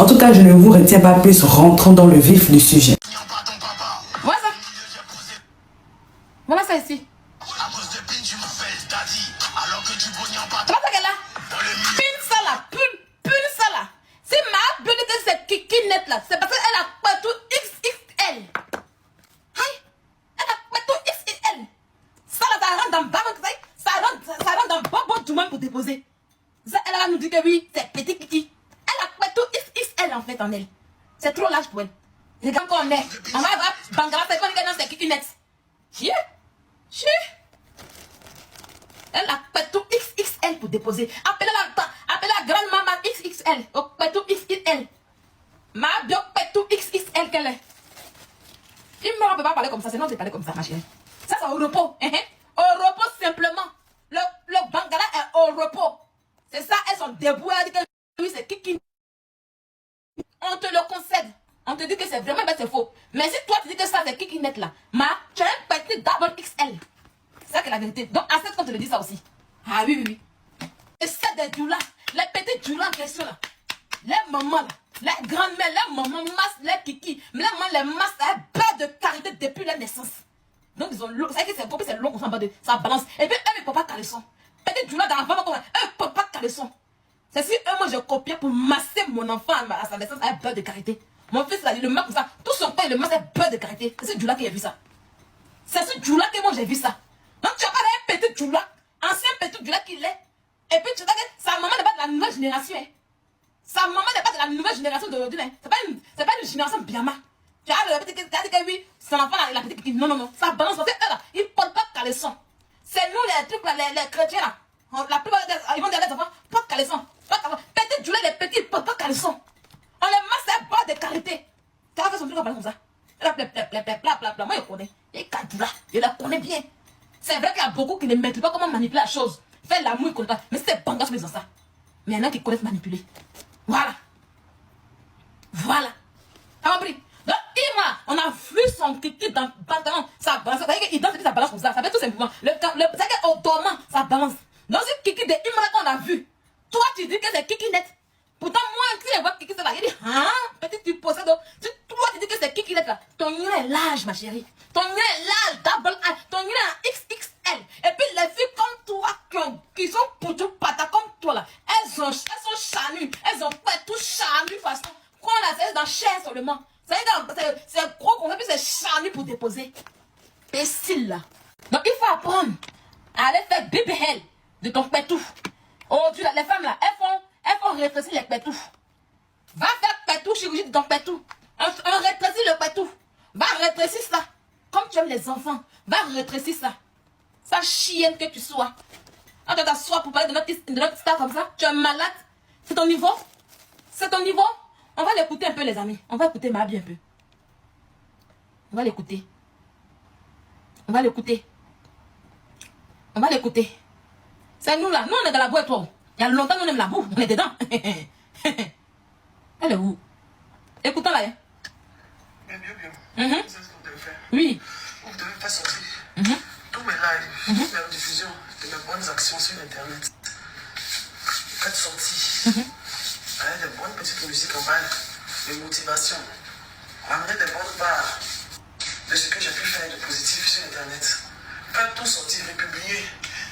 En tout cas, je ne vous retiens pas plus, rentrons dans le vif du sujet. Voilà ça. Voilà ça ici. Comment ça qu'elle a? Pune ça là, pune ça là. C'est ma bulle de cette kiki net là. C'est parce qu'elle a pas tout XXL. Hein? Elle a pas tout XXL. Ça là, ça rentre dans le ballon, ça rentre dans le bonbon du monde pour déposer. Ça, elle va nous dire que oui, c'est petit kiki. Elle a pas tout XXL en fait en elle. C'est trop large pour elle. Regarde qu'on est. On va voir Bangala, c'est pas une c'est kiki net. Chier. Chier. Elle a pas tout XXL pour déposer. Appelez la grande maman XXL. Pas tout XXL. Ma bio pas tout XXL qu'elle est. Il ne peut pas parler comme ça, sinon je vais parler comme ça, ma chérie. Ça, c'est au repos. Au repos simplement. Le Bangala est au repos. C'est ça, elles sont debout. Elle dit que oui, c'est Kiki. On te le concède. On te dit que c'est vraiment, c'est faux. Mais si toi tu dis que ça, c'est Kiki net là, tu as un petit double XL. C'est ça qui est la vérité. Donc, à cette qu'on te le dit ça aussi. Ah oui, oui, oui. Et c'est des doulas, les petits doulas en question là. Les mamans là, les grandes-mères, les mamans masses, les kiki, les mamans, les masses, elles perdent de carité depuis la naissance. Donc, ils ont l'eau. C'est que c'est gros, c'est long qu'on s'en bat de ça balance. Et puis, eux, ils ne peuvent pas caleçon. Petit doulas dans la femme, eux, ils ne peuvent pas caleçon. C'est si eux, moi, je copiais pour masser mon enfant à sa naissance, elle perd de carité. Mon fils, là, il le masse comme ça. Tout son corps, il le masse, elle perd de carité. C'est ce doulas qui a vu ça. C'est ce doulas que moi, j'ai vu ça. Donc tu as pas un petit djoula, ancien petit djoula qu'il est. Et puis tu vois que sa maman n'est pas de la nouvelle génération. Hein. Sa maman n'est pas de la nouvelle génération d'aujourd'hui. Hein. C'est pas une génération Biama. Tu as le petit qui dit que oui, son enfant là, il a petit qui non, non, non. Ça balance parce que eux là, ils ne portent pas de caleçon. C'est nous les trucs là, les chrétiens là. La plupart ils vont dire les enfants, pas de caleçon. Petit djoula, les petits, ils ne portent pas de caleçon. On les masse à bas de qualité. Tu as fait son truc en parlant comme ça. Moi je connais. Et Kadjoula, je la connais bien. C'est vrai qu'il y a beaucoup qui ne maîtrisent pas comment manipuler la chose. Faire l'amour, ils ne connaissent pas. Mais c'est Bangala qui fait ça. Mais il y en a qui connaissent manipuler. Voilà. Voilà. T'as compris? Donc, on a vu son kiki dans le pantalon. Ça balance. Ça veut dire qu'il danse et ça balance comme ça. Ça fait tout simplement. C'est qu'au dormant, ça balance. Donc, ce kiki de Imra qu'on a vu. Toi, tu dis que c'est kiki net. Pourtant, moi, si je vois kiki, ça va. Il dit, hein? Peut-être tu possèdes. Toi, tu dis que c'est kiki net là. Ton niveau est large, ma chérie. Ton niveau est large, double A. Ton niveau est XXL. Et puis, les filles comme toi, qui sont pour tout pata comme toi là, elles sont charnues. Elles ont pas tout charnu façon. Quand on a c'est dans chair seulement. C'est gros qu'on fait, puis c'est charnu pour déposer. Pécile là. Donc, il faut apprendre à aller faire bébé hell de ton pétou. Aujourd'hui, les femmes là, elles font rétrécir les pétous. Va faire pétou, chirurgie de ton pétou. On rétrécit le pétou. Va rétrécir ça. Comme tu aimes les enfants, va rétrécir ça. Ça chienne que tu sois. Quand tu t'assois pour parler de notre star comme ça, tu es malade. C'est ton niveau. C'est ton niveau. On va l'écouter un peu, les amis. On va écouter Mabi un peu. On va l'écouter. On va l'écouter. On va l'écouter. C'est nous là. Nous, on est dans la boîte, toi. Il y a longtemps, nous, on aime la boue. On est dedans. Elle est où? Écoutons là. Bien. C'est ce que vous devez faire. Oui. Vous devez faire sortir tous mes lives, toutes mes diffusions de mes bonnes actions sur Internet. Faites sortir. Avec des bonnes petites musiques en bas, de motivation. Amenez des bonnes barres de ce que j'ai pu faire de positif sur Internet. Faites tout sortir, republier,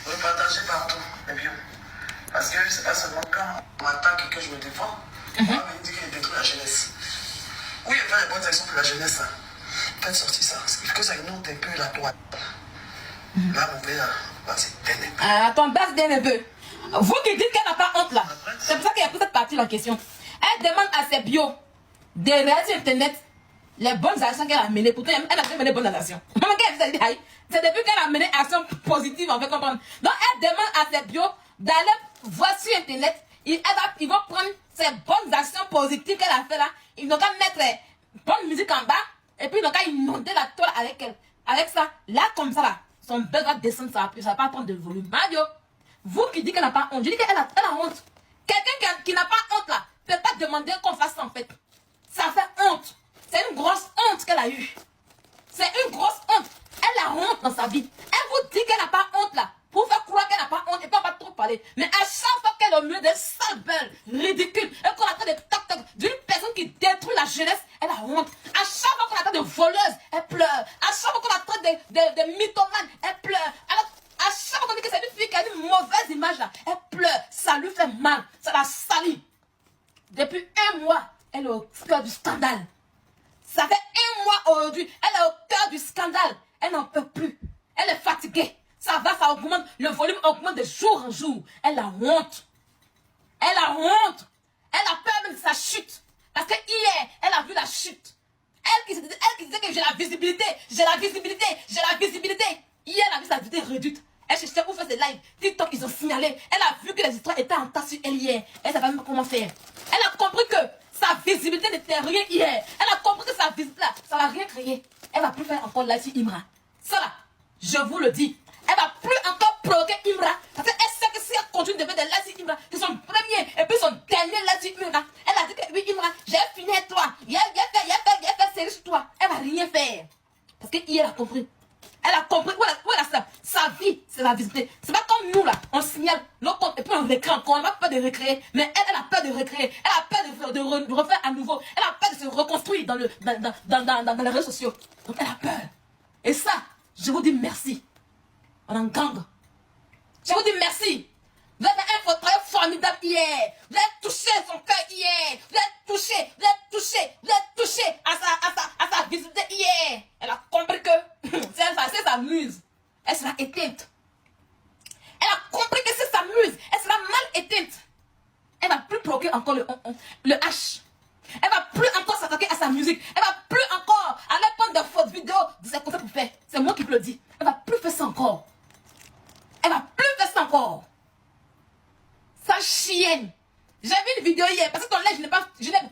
repartager partout. Et bien. Parce que c'est pas seulement quand on m'attaque et que je me défends, on va me dire qu'il détruit la jeunesse. Oui, il fait des bonnes actions pour la jeunesse. Là. Faites sortir ça. Il faut que ça inonde un peu la droite. Là, mon père, c'est dernier peu. Ah, ton bas dernier peu. Vous qui dites qu'elle n'a pas honte là. C'est pour ça qu'il y a pris cette partie en question. Elle demande à ses bios de regarder sur Internet les bonnes actions qu'elle a menées. Pourtant, elle a fait mener bonnes actions. C'est depuis qu'elle a mené actions positives, on fait comprendre. Donc, elle demande à ses bios d'aller voir sur Internet. Ils vont prendre ces bonnes actions positives qu'elle a fait là. Ils n'ont qu'à mettre bonne musique en bas. Et puis, ils n'ont qu'à inonder la toile avec elle. Avec ça, là, comme ça, là, son bel va descendre, ça va pas prendre de volume. Mario, vous qui dites qu'elle n'a pas honte, je dis qu'elle a honte. Quelqu'un qui n'a pas honte là, ne peut pas demander qu'on fasse ça en fait. Ça fait honte. C'est une grosse honte qu'elle a eue. C'est une grosse honte. Elle a honte dans sa vie. Elle vous dit qu'elle n'a pas honte là. Pour faire croire qu'elle n'a pas honte et puis on va trop parler. Mais à chaque fois qu'elle est au milieu de sales belles, ridicules, et qu'on attend des toc-toc d'une personne la jeunesse, elle a honte. À chaque fois qu'on la traite de voleuse, elle pleure. À chaque fois qu'on la traite de mythomane, elle pleure. Alors, à chaque fois qu'on dit que c'est une fille qui a une mauvaise image là, elle pleure. Ça lui fait mal. Ça la salit. Depuis 1 mois, elle est au cœur du scandale. Ça fait 1 mois aujourd'hui. Elle est au cœur du scandale. Elle n'en peut plus. Elle est fatiguée. Ça va, ça augmente. Le volume augmente de jour en jour. Elle a honte. Elle a honte. Elle a peur même de sa chute. Parce que hier, elle a vu la chute. Elle qui disait que j'ai la visibilité. J'ai la visibilité. J'ai la visibilité. Hier, elle a vu sa visibilité réduite. Elle cherchait où faire ses lives. TikTok, ils ont signalé. Elle a vu que les histoires étaient en tas sur elle hier. Elle ne savait même pas comment faire. Elle a compris que sa visibilité n'était rien hier. Elle a compris que sa visibilité, là, ça ne va rien créer. Elle ne va plus faire encore live sur Imra. Ça là, je vous le dis. Elle ne va plus encore provoquer Imra. Parce qu'elle sait que si elle continue de faire des lives sur Imra, c'est son premier et puis son dernier live sur Imra. Elle a dit que oui, Imra, j'ai fini avec toi. Il a fait série sur toi. Elle ne va rien faire. Parce que hier, elle a compris. Elle a compris où elle a sa vie, c'est la visibilité. C'est pas comme nous là, on signale nos comptes et puis on recrée encore. On n'a pas peur de recréer, mais elle a peur de recréer. Elle a peur de refaire à nouveau. Elle a peur de se reconstruire dans les réseaux sociaux. Donc elle a peur. Et ça, je vous dis merci. On en gang. Je vous dis merci. Vous avez fait un travail formidable hier. Vous avez touché son cœur hier. Vous avez touché à sa visibilité hier. Elle a compris que c'est sa muse. Elle sera éteinte. Elle a compris que c'est sa muse. Elle sera mal éteinte. Elle va plus provoquer encore le H. Elle va plus encore s'attaquer à sa musique. Elle va plus encore aller prendre des fausses vidéos de ses conseils pour faire. C'est moi qui vous le dis. Elle va plus faire ça encore. Elle va plus faire ça encore. Sa chienne. J'ai vu une vidéo hier, parce que ton live, je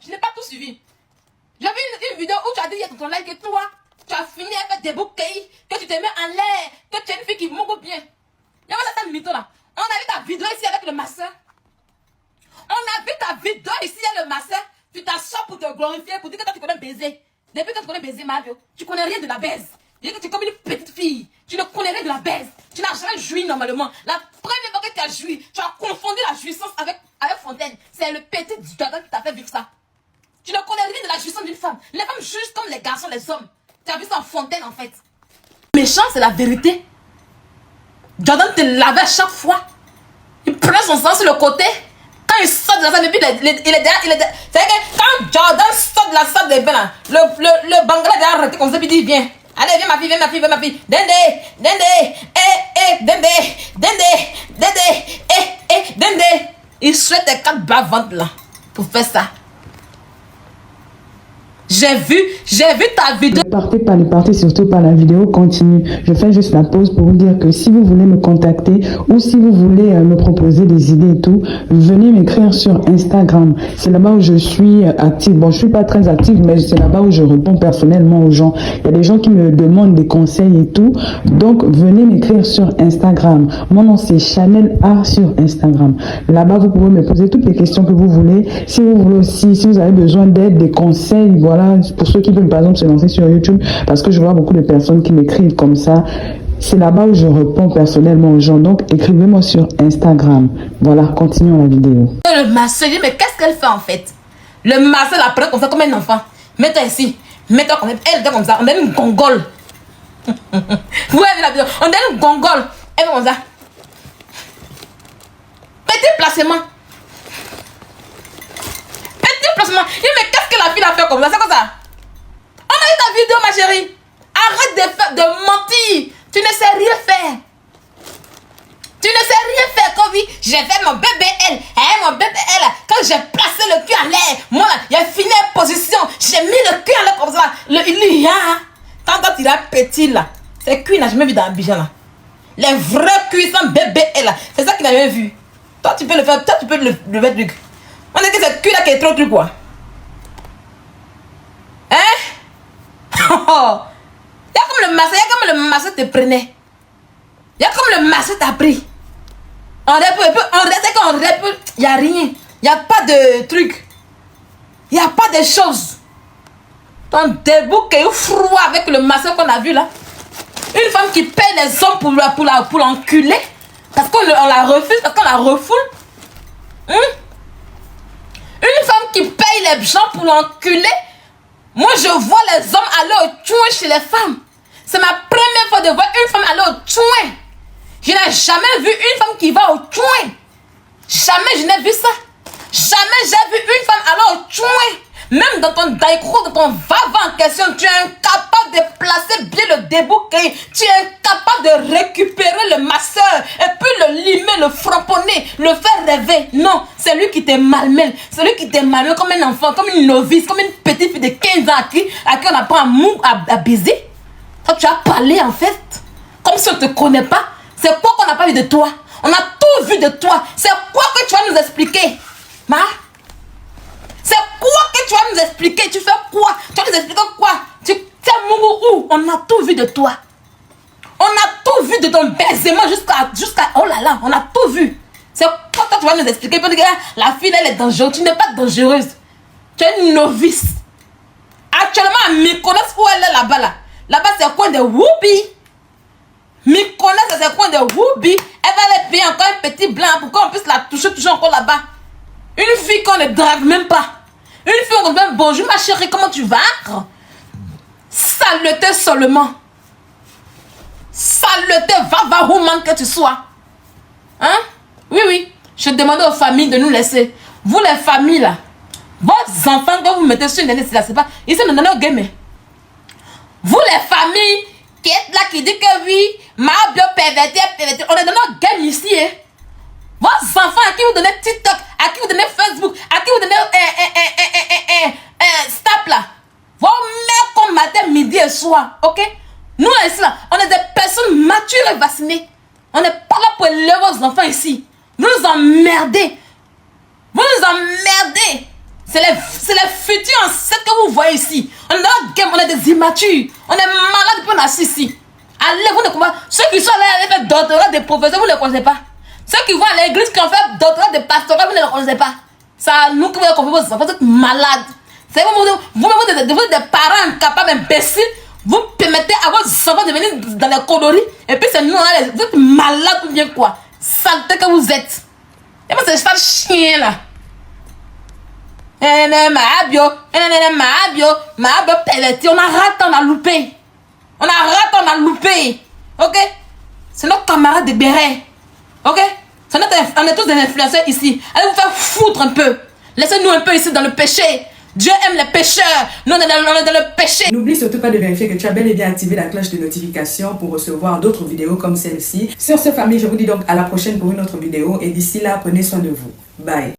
n'ai pas tout suivi. J'ai vu une vidéo où tu as dit hier dans ton live que toi, tu as fini avec des bouquets, que tu te mets en l'air, que tu es une fille qui monte bien. Il y avait ça mytho là. On a vu ta vidéo ici avec le masseur. On a vu ta vidéo ici avec le masseur. Tu t'assois pour te glorifier, pour dire que toi tu connais baiser. Depuis que tu connais baiser, Mario, tu connais rien de la baise. Tu es comme une petite fille. Tu ne connais rien de la baise. Tu n'as jamais joui normalement. La première fois que tu as joui, tu as confondu la jouissance avec Fontaine. C'est le petit Jordan qui t'a fait vivre ça. Tu ne connais rien de la jouissance d'une femme. Les femmes jouissent comme les garçons, les hommes. Tu as vu ça en Fontaine en fait. Méchant, c'est la vérité. Jordan te lavait à chaque fois. Il prenait son sang sur le côté. Quand il sort de la salle de bain, il est derrière. C'est que quand Jordan sort de la salle de bain, le bangla est derrière arrêté comme ça, puis il dit viens. Allez, viens ma fille, viens ma fille, viens ma fille. Dende, dende. Il souhaite les 4 bas-ventres là pour faire ça. J'ai vu ta vidéo. Ne partez surtout pas, la vidéo continue. Je fais juste la pause pour vous dire que si vous voulez me contacter ou si vous voulez me proposer des idées et tout, venez m'écrire sur Instagram. C'est là-bas où je suis active. Bon, je suis pas très active, mais c'est là-bas où je réponds personnellement aux gens. Il y a des gens qui me demandent des conseils et tout. Donc, venez m'écrire sur Instagram. Mon nom, c'est Chanel A sur Instagram. Là-bas, vous pouvez me poser toutes les questions que vous voulez. Si vous voulez aussi, si vous avez besoin d'aide, des conseils, voilà. Pour ceux qui veulent par exemple se lancer sur YouTube, parce que je vois beaucoup de personnes qui m'écrivent comme ça, c'est là-bas où je réponds personnellement aux gens. Donc écrivez-moi sur Instagram. Voilà, continuons la vidéo. Le masseur, mais qu'est-ce qu'elle fait en fait? Le masseur la prend comme ça, comme un enfant. Mets-toi ici, mets-toi comme ça, elle était comme ça, on dirait une gongole. Vous avez vu la vidéo? On dirait une gongole. Elle est comme ça. Petit placement. Mais qu'est-ce que la fille a fait comme ça? C'est comme ça. On a eu ta vidéo, ma chérie. Arrête de mentir. Tu ne sais rien faire. Tu ne sais rien faire, Kovi. J'ai fait mon bébé L. Mon bébé L. Quand j'ai placé le cul en l'air, moi, il a fini en position. J'ai mis le cul en l'air comme ça. Il y a. Quand tu as petit là, ces culs, n'a jamais vu dans Abidjan là. Les vrais cuissons bébé L. C'est ça qu'il n'a jamais vu. Toi, tu peux le faire. Toi, tu peux le mettre truc. On dit que c'est cul là qui est trop truc quoi. Hein? Il y a comme le masseur te prenait. Il y a comme le masseur t'a pris. On répète, il n'y a rien. Il n'y a pas de truc. Il n'y a pas de choses. Ton début qui est froid avec le masseur qu'on a vu là. Une femme qui paye les hommes pour l'enculer. Parce qu'on la refuse, parce qu'on la refoule. Une femme qui paye les gens pour l'enculer. Moi, je vois les hommes aller au tchouin chez les femmes. C'est ma première fois de voir une femme aller au tchouin. Je n'ai jamais vu une femme qui va au tchouin. Jamais je n'ai vu ça. Jamais j'ai vu une femme aller au tchouin. Même dans ton daïkro, dans ton va-va en question, tu es incapable de placer bien le débouquet. Tu es incapable de récupérer le masseur et puis le limer, le framponner, le faire rêver. Non, c'est lui qui te malmène. C'est lui qui te malmène comme un enfant, comme une novice, comme une petite fille de 15 ans à qui on apprend à baiser. Toi, tu as parlé en fait, comme si on ne te connaît pas. C'est quoi qu'on n'a pas vu de toi? On a tout vu de toi. C'est quoi que tu vas nous expliquer? C'est quoi que tu vas nous expliquer? Tu fais quoi? Tu vas nous expliquer quoi? Tu es où? On a tout vu de toi. On a tout vu de ton baisement jusqu'à... Oh là là, on a tout vu. C'est quoi que tu vas nous expliquer? Parce que la fille, elle est dangereuse. Tu n'es pas dangereuse. Tu es une novice. Actuellement, à Mykonos, où elle est là-bas, là. Là-bas, c'est le coin de Whoopi. Mykonos, c'est le coin de Whoopi. Elle va aller payer encore un petit blanc pour qu'on puisse la toucher encore là-bas. Une fille qu'on ne drague même pas. Une fille qu'on dit bonjour ma chérie, comment tu vas? Saleté seulement. Saleté, va woman que tu sois. Hein? Oui. Je demandais aux familles de nous laisser. Vous les familles là, vos enfants que vous mettez sur une année, c'est pas. Ils sont dans nos game. Vous les familles qui êtes là, qui disent que oui, ma bio perverti, on est dans notre game ici. Hein? Vos enfants à qui vous donnez TikTok, à qui vous donnez Facebook, à qui vous donnez Snap là. Vos mères comme matin, midi et soir, ok? Nous ici là, on est des personnes matures et vaccinées. On n'est pas là pour élever vos enfants ici. Vous nous emmerdez. Vous nous emmerdez. C'est les futurs ancêtres que vous voyez ici. On est dans notre game, on est des immatures. On est malades depuis qu'on a assis ici. Allez, vous ne comprenez pas. Ceux qui sont allés faire doctorat des professeurs, vous ne les connaissez pas. Ceux qui vont à l'église, qui ont fait doctorat de pastorat, vous ne les connaissez pas. Ça, nous qui voulons confier vos enfants, vous êtes malades. Vous êtes des parents incapables, imbéciles. Vous permettez à vos enfants de venir dans les coloris. Et puis c'est nous, vous êtes malades ou bien quoi. Saleté que vous êtes. Et moi, c'est ça le chien là. On a raté, on a loupé. On a loupé. Ok? C'est notre camarade de béret. Ok? On est tous des influenceurs ici. Allez vous faire foutre un peu. Laissez-nous un peu ici dans le péché. Dieu aime les pécheurs. Nous, on est dans le péché. N'oublie surtout pas de vérifier que tu as bel et bien activé la cloche de notification pour recevoir d'autres vidéos comme celle-ci. Sur ce, famille, je vous dis donc à la prochaine pour une autre vidéo. Et d'ici là, prenez soin de vous. Bye.